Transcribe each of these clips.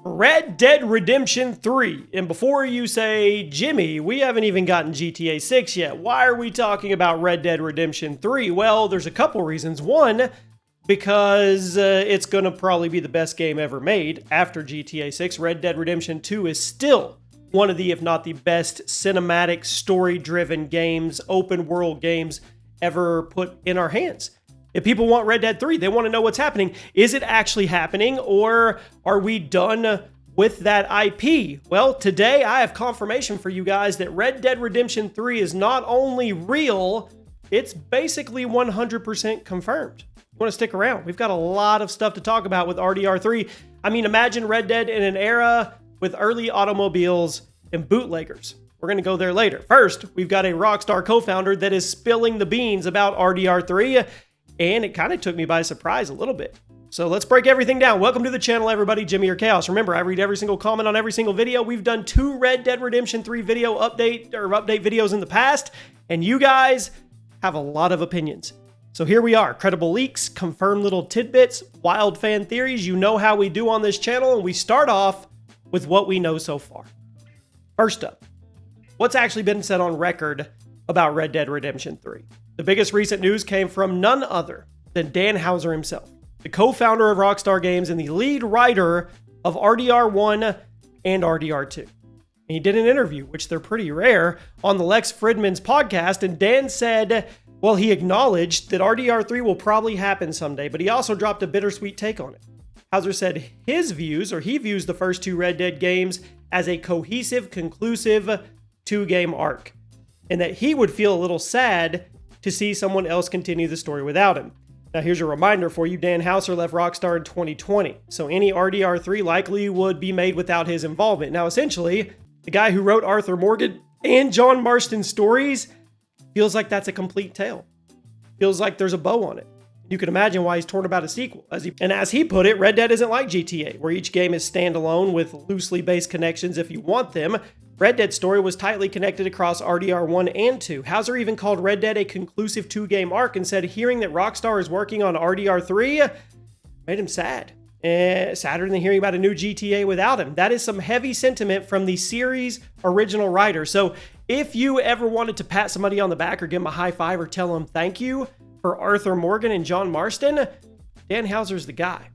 Red Dead Redemption 3. And before you say, Jimmy, we haven't even gotten GTA 6 yet. Why are we talking about Red Dead Redemption 3? Well, there's a couple reasons. One, because it's going to probably be the best game ever made after GTA 6. Red Dead Redemption 2 is still one of the, if not the best, cinematic, story-driven games, open-world games ever put in our hands. If people want Red Dead 3, they want to know what's happening. Is it actually happening, or are we done with that IP? Well, today I have confirmation for you guys that Red Dead Redemption 3 is not only real, it's basically 100% confirmed. You want to stick around? We've got a lot of stuff to talk about with RDR3. I mean, imagine Red Dead in an era with early automobiles and bootleggers. We're going to go there later. First, we've got a Rockstar co-founder that is spilling the beans about RDR3. And it kind of took me by surprise a little bit. So let's break everything down. Welcome to the channel, everybody. Jimmy or Chaos. Remember, I read every single comment on every single video. We've done 2 Red Dead Redemption 3 video update videos in the past, and you guys have a lot of opinions. So here we are. Credible leaks, confirmed little tidbits, wild fan theories. You know how we do on this channel, and we start off with what we know so far. First up, what's actually been said on record about Red Dead Redemption 3? The biggest recent news came from none other than Dan Houser himself, the co-founder of Rockstar Games and the lead writer of RDR1 and RDR2. And he did an interview, which they're pretty rare, on the Lex Fridman's podcast, and Dan said, well, he acknowledged that RDR3 will probably happen someday, but he also dropped a bittersweet take on it. Houser said he views the first 2 Red Dead games as a cohesive, conclusive 2-game arc, and that he would feel a little sad to see someone else continue the story without him. Now here's a reminder for you, Dan Houser left Rockstar in 2020, so any RDR3 likely would be made without his involvement. Now essentially, the guy who wrote Arthur Morgan and John Marston stories feels like that's a complete tale. Feels like there's a bow on it. You can imagine why he's torn about a sequel. As he put it, Red Dead isn't like GTA, where each game is standalone with loosely based connections if you want them. Red Dead's story was tightly connected across RDR 1 and 2. Houser even called Red Dead a conclusive 2-game arc and said hearing that Rockstar is working on RDR 3 made him sad. Sadder than hearing about a new GTA without him. That is some heavy sentiment from the series' original writer. So if you ever wanted to pat somebody on the back or give them a high five or tell them thank you for Arthur Morgan and John Marston, Dan Houser's the guy.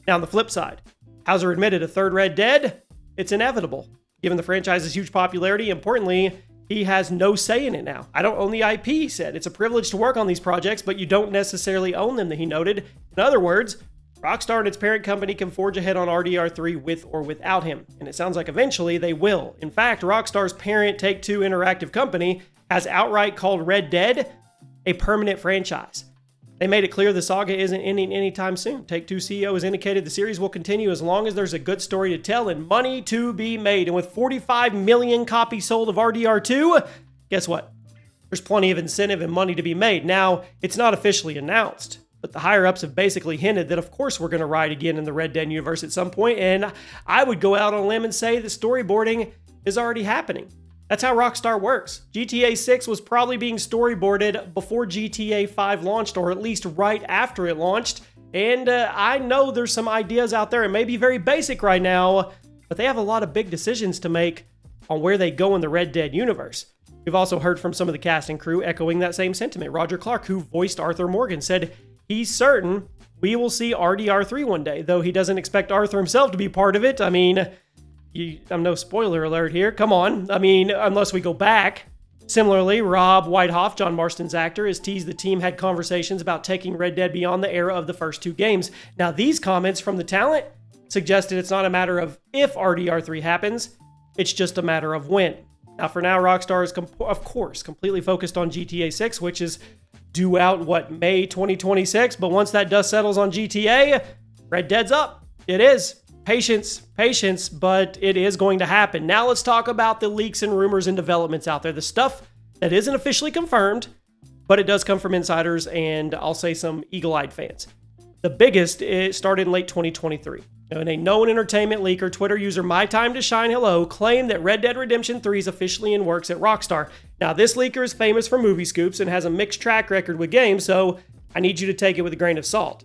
Now on the flip side, Houser admitted a third Red Dead, it's inevitable. Given the franchise's huge popularity, importantly, he has no say in it now. I don't own the IP, he said. It's a privilege to work on these projects, but you don't necessarily own them, he noted. In other words, Rockstar and its parent company can forge ahead on RDR 3 with or without him. And it sounds like eventually they will. In fact, Rockstar's parent Take-Two Interactive Company has outright called Red Dead a permanent franchise. They made it clear the saga isn't ending anytime soon. Take-Two CEO has indicated the series will continue as long as there's a good story to tell and money to be made. And with 45 million copies sold of RDR2, guess what? There's plenty of incentive and money to be made. Now, it's not officially announced, but the higher-ups have basically hinted that of course we're going to ride again in the Red Dead universe at some point, and I would go out on a limb and say the storyboarding is already happening. That's how Rockstar works. GTA 6 was probably being storyboarded before GTA 5 launched, or at least right after it launched. And I know there's some ideas out there, it may be very basic right now, but they have a lot of big decisions to make on where they go in the Red Dead universe. We've also heard from some of the cast and crew echoing that same sentiment. Roger Clark, who voiced Arthur Morgan, said he's certain we will see RDR3 one day, though he doesn't expect Arthur himself to be part of it. I mean, I'm no spoiler alert here. Come on. I mean, unless we go back. Similarly, Rob Whitehoff, John Marston's actor, has teased the team had conversations about taking Red Dead beyond the era of the first 2 games. Now, these comments from the talent suggested it's not a matter of if RDR3 happens, it's just a matter of when. Now, for now, Rockstar is, of course, completely focused on GTA 6, which is due out, May 2026? But once that dust settles on GTA, Red Dead's up. It is. Patience, but it is going to happen. Now let's talk about the leaks and rumors and developments out there. The stuff that isn't officially confirmed, but it does come from insiders and I'll say some eagle-eyed fans. The biggest, it started in late 2023. And a known entertainment leaker, Twitter user MyTimeToShine claimed that Red Dead Redemption 3 is officially in works at Rockstar. Now this leaker is famous for movie scoops and has a mixed track record with games, so I need you to take it with a grain of salt.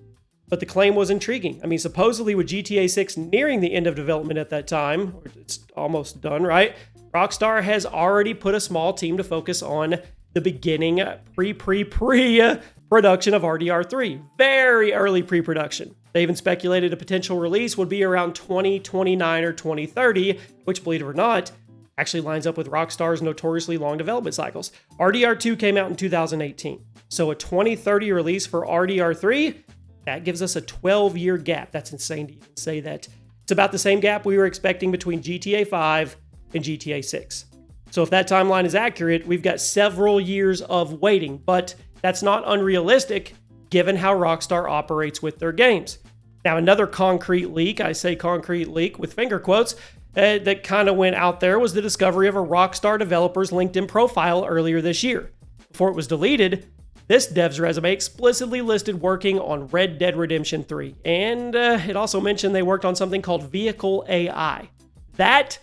but the claim was intriguing. I mean, supposedly with GTA 6 nearing the end of development at that time, or it's almost done, right? Rockstar has already put a small team to focus on the beginning pre-production of RDR3. Very early pre-production. They even speculated a potential release would be around 2029 or 2030, which, believe it or not, actually lines up with Rockstar's notoriously long development cycles. RDR2 came out in 2018. So a 2030 release for RDR3, that gives us a 12-year gap. That's insane to even say that. It's about the same gap we were expecting between GTA 5 and GTA 6. So if that timeline is accurate, we've got several years of waiting, but that's not unrealistic given how Rockstar operates with their games. Now, another concrete leak, I say concrete leak with finger quotes, that kind of went out there was the discovery of a Rockstar developer's LinkedIn profile earlier this year. Before it was deleted, this dev's resume explicitly listed working on Red Dead Redemption 3, and it also mentioned they worked on something called Vehicle AI. That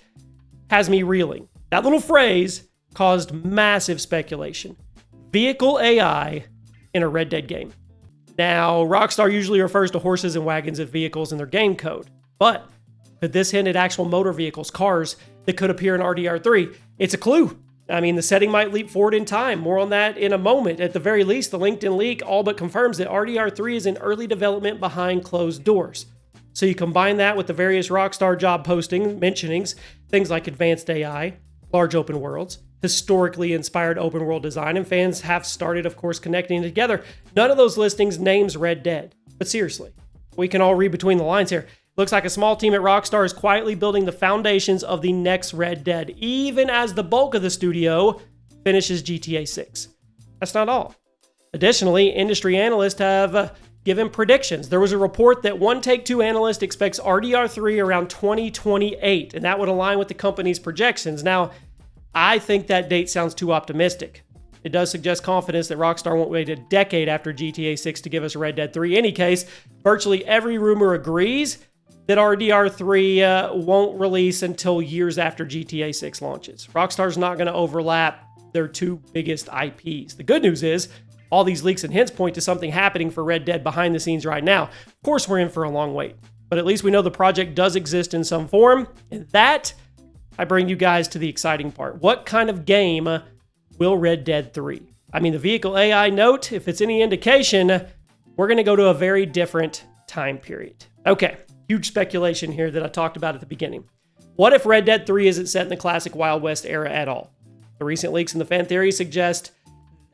has me reeling. That little phrase caused massive speculation. Vehicle AI in a Red Dead game. Now, Rockstar usually refers to horses and wagons as vehicles in their game code, but could this hint at actual motor vehicles, cars, that could appear in RDR3? It's a clue. I mean, the setting might leap forward in time. More on that in a moment. At the very least, the LinkedIn leak all but confirms that RDR3 is in early development behind closed doors. So you combine that with the various Rockstar job posting mentionings, things like advanced AI, large open worlds, historically inspired open world design, and fans have started, of course, connecting together. None of those listings names Red Dead. But seriously, we can all read between the lines here. Looks like a small team at Rockstar is quietly building the foundations of the next Red Dead, even as the bulk of the studio finishes GTA 6. That's not all. Additionally, industry analysts have given predictions. There was a report that One Take-Two analyst expects RDR3 around 2028, and that would align with the company's projections. Now, I think that date sounds too optimistic. It does suggest confidence that Rockstar won't wait a decade after GTA 6 to give us Red Dead 3. In any case, virtually every rumor agrees that RDR3 won't release until years after GTA 6 launches. Rockstar's not going to overlap their two biggest IPs. The good news is, all these leaks and hints point to something happening for Red Dead behind the scenes right now. Of course, we're in for a long wait, but at least we know the project does exist in some form, and that, I bring you guys to the exciting part. What kind of game will Red Dead 3? I mean, the Vehicle AI note, if it's any indication, we're going to go to a very different time period. Okay. Huge speculation here that I talked about at the beginning. What if Red Dead 3 isn't set in the classic Wild West era at all? The recent leaks in the fan theory suggest,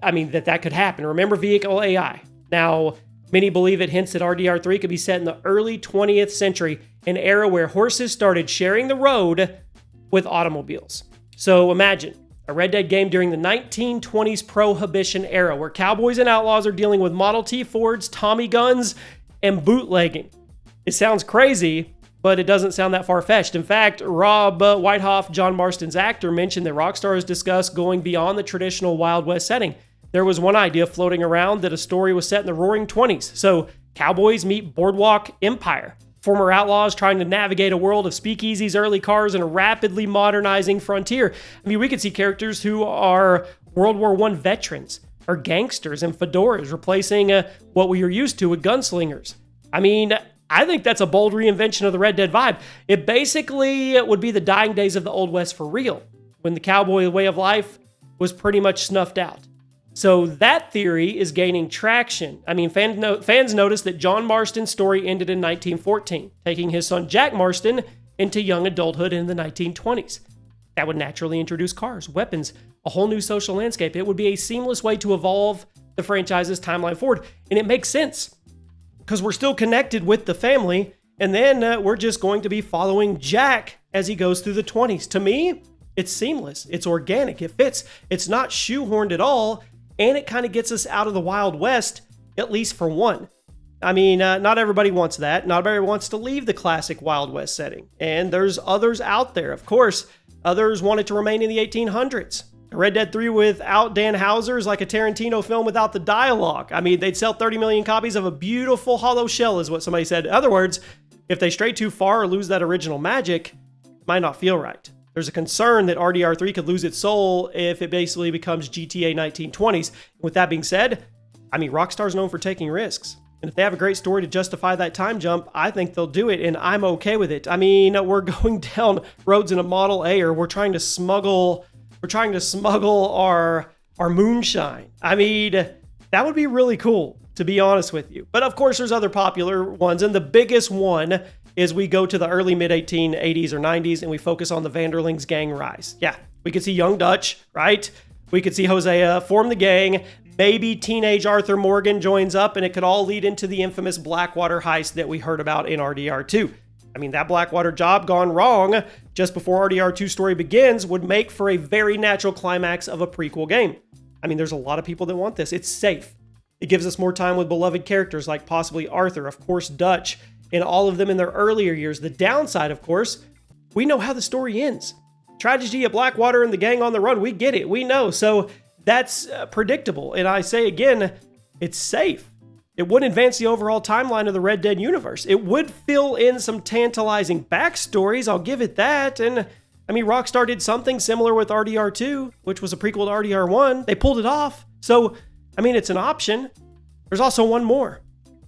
that could happen. Remember Vehicle AI. Now, many believe it hints that RDR3 could be set in the early 20th century, an era where horses started sharing the road with automobiles. So imagine a Red Dead game during the 1920s Prohibition era, where cowboys and outlaws are dealing with Model T Fords, Tommy guns, and bootlegging. It sounds crazy, but it doesn't sound that far-fetched. In fact, Rob Whitehoff, John Marston's actor, mentioned that Rockstar has discussed going beyond the traditional Wild West setting. There was one idea floating around that a story was set in the Roaring 20s. So cowboys meet boardwalk empire. Former outlaws trying to navigate a world of speakeasies, early cars, and a rapidly modernizing frontier. I mean, we could see characters who are World War I veterans or gangsters in fedoras, replacing what we are used to with gunslingers. I mean, I think that's a bold reinvention of the Red Dead vibe. It basically would be the dying days of the Old West for real, when the cowboy way of life was pretty much snuffed out. So that theory is gaining traction. I mean, fans noticed that John Marston's story ended in 1914, taking his son Jack Marston into young adulthood in the 1920s. That would naturally introduce cars, weapons, a whole new social landscape. It would be a seamless way to evolve the franchise's timeline forward. And it makes sense, because we're still connected with the family, and then we're just going to be following Jack as he goes through the 20s. To me, it's seamless. It's organic. It fits. It's not shoehorned at all, and it kind of gets us out of the Wild West, at least for one. I mean, not everybody wants that. Not everybody wants to leave the classic Wild West setting, and there's others out there. Of course, others want it to remain in the 1800s. Red Dead 3 without Dan Houser is like a Tarantino film without the dialogue. I mean, they'd sell 30 million copies of a beautiful hollow shell, is what somebody said. In other words, if they stray too far or lose that original magic, it might not feel right. There's a concern that RDR3 could lose its soul if it basically becomes GTA 1920s. With that being said, I mean, Rockstar's known for taking risks. And if they have a great story to justify that time jump, I think they'll do it, and I'm okay with it. I mean, we're going down roads in a Model A, or we're trying to smuggle our moonshine. I mean, that would be really cool, to be honest with you. But of course, there's other popular ones, and the biggest one is we go to the early mid-1880s or 90s, and we focus on the Vanderling's gang rise. Yeah, we could see young Dutch, right? We could see Hosea form the gang. Maybe teenage Arthur Morgan joins up, and it could all lead into the infamous Blackwater heist that we heard about in RDR2. I mean, that Blackwater job gone wrong just before RDR2 story begins would make for a very natural climax of a prequel game. I mean, there's a lot of people that want this. It's safe. It gives us more time with beloved characters like possibly Arthur, of course, Dutch, and all of them in their earlier years. The downside, of course, we know how the story ends. Tragedy at Blackwater and the gang on the run, we get it, we know. So that's predictable. And I say again, it's safe. It wouldn't advance the overall timeline of the Red Dead universe. It would fill in some tantalizing backstories, I'll give it that. And I mean, Rockstar did something similar with RDR2, which was a prequel to RDR1. They pulled it off. So, I mean, it's an option. There's also one more,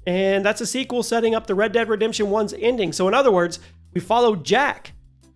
and that's a sequel setting up the Red Dead Redemption 1's ending. So in other words, we follow Jack.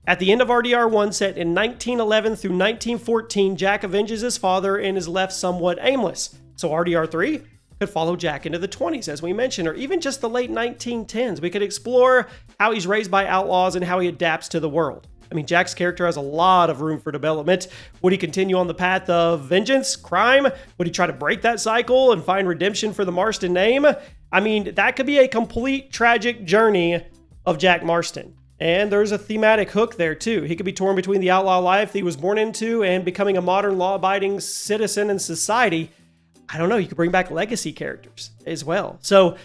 At the end of RDR1, set in 1911 through 1914, Jack avenges his father and is left somewhat aimless. So RDR3 could follow Jack into the 20s, as we mentioned, or even just the late 1910s. We could explore how he's raised by outlaws and how he adapts to the world. I mean, Jack's character has a lot of room for development. Would he continue on the path of vengeance, crime? Would he try to break that cycle and find redemption for the Marston name? I mean, that could be a complete tragic journey of Jack Marston. And there's a thematic hook there too. He could be torn between the outlaw life that he was born into and becoming a modern law-abiding citizen in society. I don't know, you could bring back legacy characters as well. So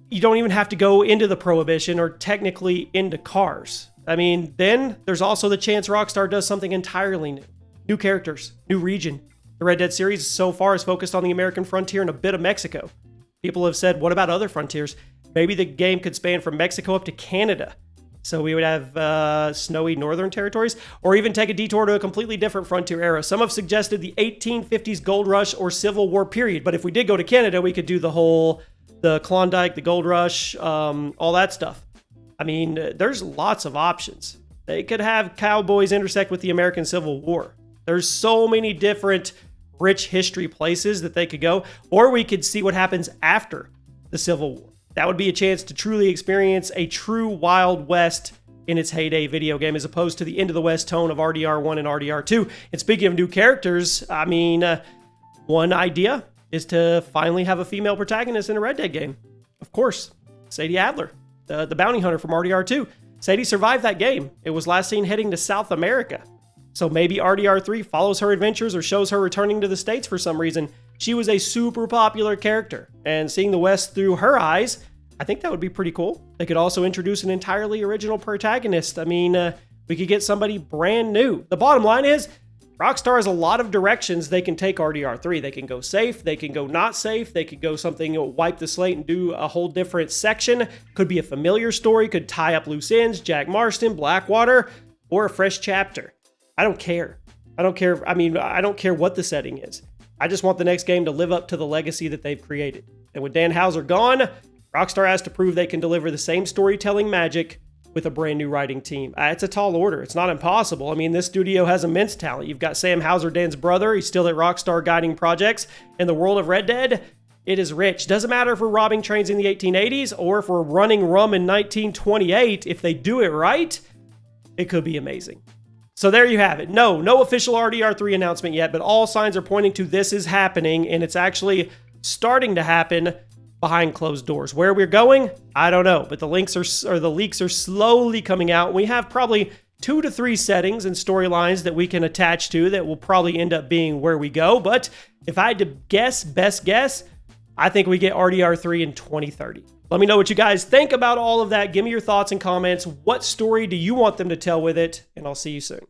you don't even have to go into the Prohibition or technically into cars. I mean, then there's also the chance Rockstar does something entirely new. New characters, new region. The Red Dead series so far is focused on the American frontier and a bit of Mexico. People have said, what about other frontiers? Maybe the game could span from Mexico up to Canada. So we would have snowy northern territories, or even take a detour to a completely different frontier era. Some have suggested the 1850s gold rush or Civil War period. But if we did go to Canada, we could do the Klondike, the gold rush, all that stuff. I mean, there's lots of options. They could have cowboys intersect with the American Civil War. There's so many different rich history places that they could go, or we could see what happens after the Civil War. That would be a chance to truly experience a true Wild West in its heyday video game, as opposed to the Into the West tone of RDR1 and RDR2. And speaking of new characters, I mean, one idea is to finally have a female protagonist in a Red Dead game. Of course, Sadie Adler, the bounty hunter from RDR2. Sadie survived that game. It was last seen heading to South America. So maybe RDR3 follows her adventures or shows her returning to the States for some reason. She was a super popular character, and seeing the West through her eyes, I think that would be pretty cool. They could also introduce an entirely original protagonist. I mean, we could get somebody brand new. The bottom line is, Rockstar has a lot of directions they can take RDR3. They can go safe, they can go not safe, they could go something, wipe the slate and do a whole different section. Could be a familiar story, could tie up loose ends, Jack Marston, Blackwater, or a fresh chapter. I don't care. I don't care. I mean, I don't care what the setting is. I just want the next game to live up to the legacy that they've created. And with Dan Houser gone, Rockstar has to prove they can deliver the same storytelling magic with a brand new writing team. It's a tall order. It's not impossible. I mean, this studio has immense talent. You've got Sam Houser, Dan's brother. He's still at Rockstar guiding projects. In the world of Red Dead, it is rich. Doesn't matter if we're robbing trains in the 1880s or if we're running rum in 1928. If they do it right, it could be amazing. So there you have it. No official RDR3 announcement yet, but all signs are pointing to this is happening, and it's actually starting to happen behind closed doors. Where we're going, I don't know, but the leaks are slowly coming out. We have probably 2 to 3 settings and storylines that we can attach to that will probably end up being where we go. But if I had to guess, best guess, I think we get RDR3 in 2030. Let me know what you guys think about all of that. Give me your thoughts and comments. What story do you want them to tell with it? And I'll see you soon.